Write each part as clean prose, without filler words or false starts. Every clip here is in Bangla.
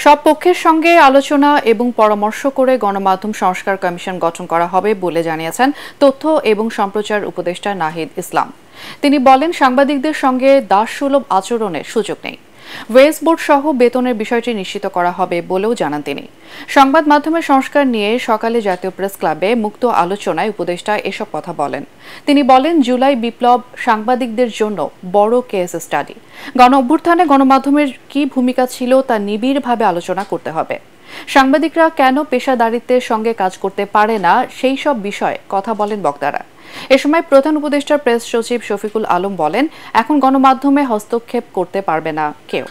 সব পক্ষের সঙ্গে আলোচনা এবং পরামর্শ করে গণমাধ্যম সংস্কার কমিশন গঠন করা হবে বলে জানিয়েছেন তথ্য এবং সম্প্রচার উপদেষ্টা নাহিদ ইসলাম। তিনি বলেন, সাংবাদিকদের সঙ্গে দাসসুলভ আচরণের সুযোগ নেই। ওয়েজ বোর্ড সহ বেতনের বিষয়টি নিশ্চিত করা হবে বলেও জানান তিনি। সংবাদ মাধ্যমের সংস্কার নিয়ে সকালে জাতীয় প্রেস ক্লাবে মুক্ত আলোচনায় উপদেষ্টা এসব কথা বলেন। তিনি বলেন, জুলাই বিপ্লব সাংবাদিকদের জন্য বড় কেস স্টাডি। গণ অভ্যুত্থানে গণমাধ্যমের কি ভূমিকা ছিল তা নিবিড়ভাবে আলোচনা করতে হবে। সাংবাদিকরা কেন পেশাদারিত্বের সঙ্গে কাজ করতে পারে না সেই সব বিষয়ে কথা বলেন বক্তারা। এ সময় প্রধান উপদেষ্টার প্রেস সচিব শফিকুল আলম বলেন, এখন গণমাধ্যমে হস্তক্ষেপ করতে পারবে না কেউ।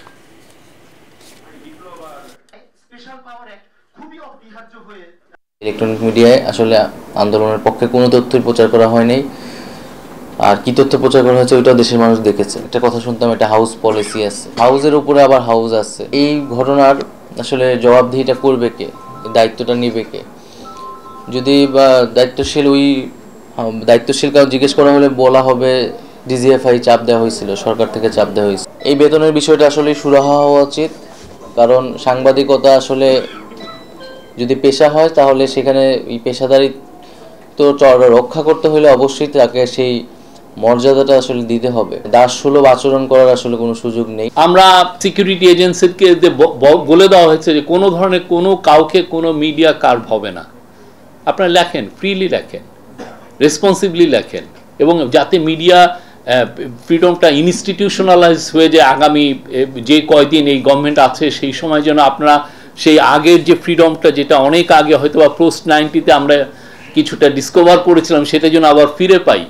ইলেকট্রনিক মিডিয়ায় আসলে আন্দোলনের পক্ষে কোনো তথ্যই প্রচার করা হয়নি, আর কি তথ্য প্রচার করা হয়েছে ওইটাও দেশের মানুষ দেখেছে। একটা কথা শুনতাম, একটা হাউস পলিসি আছে, হাউসের উপরে আবার হাউস আছে। এই ঘটনার আসলে জবাবদিহিটা করবে কে, দায়িত্বটা নেবে কে? যদি বা দায়িত্বশীল কাউ জিজ্ঞেস করা হলে বলা হবে ডিজিএফআই চাপ দেওয়া হয়েছিল, সরকার থেকে চাপ দেওয়া হয়েছিল। এই বেতনের বিষয়টা আসলে সুরাহা হওয়া উচিত, কারণ সাংবাদিকতা আসলে যদি পেশা হয় তাহলে সেখানে এই পেশাদারিত্ব রক্ষা করতে হলে অবশ্যই তাকে সেই মর্যাদাটা আসলে দিতে হবে। দাসসুলভ আচরণ করার আসলে কোনো সুযোগ নেই। আমরা সিকিউরিটি এজেন্সিকে বলে দেওয়া হয়েছে যে কোনো ধরনের কাউকে কোনো মিডিয়া কার্ভ হবে না। আপনারা লেখেন, ফ্রিলি লেখেন, রেসপন্সিবলি লেখেন, এবং যাতে মিডিয়া ফ্রিডমটা ইনস্টিটিউশনালাইজ হয়ে যায়। আগামী যে কয়দিন এই গভর্নমেন্ট আছে সেই সময় যেন আপনারা সেই আগের যে ফ্রিডমটা, যেটা অনেক আগে হয়তো বা পোস্ট 90-তে আমরা কিছুটা ডিসকভার করেছিলাম, সেটা যেন আবার ফিরে পাই।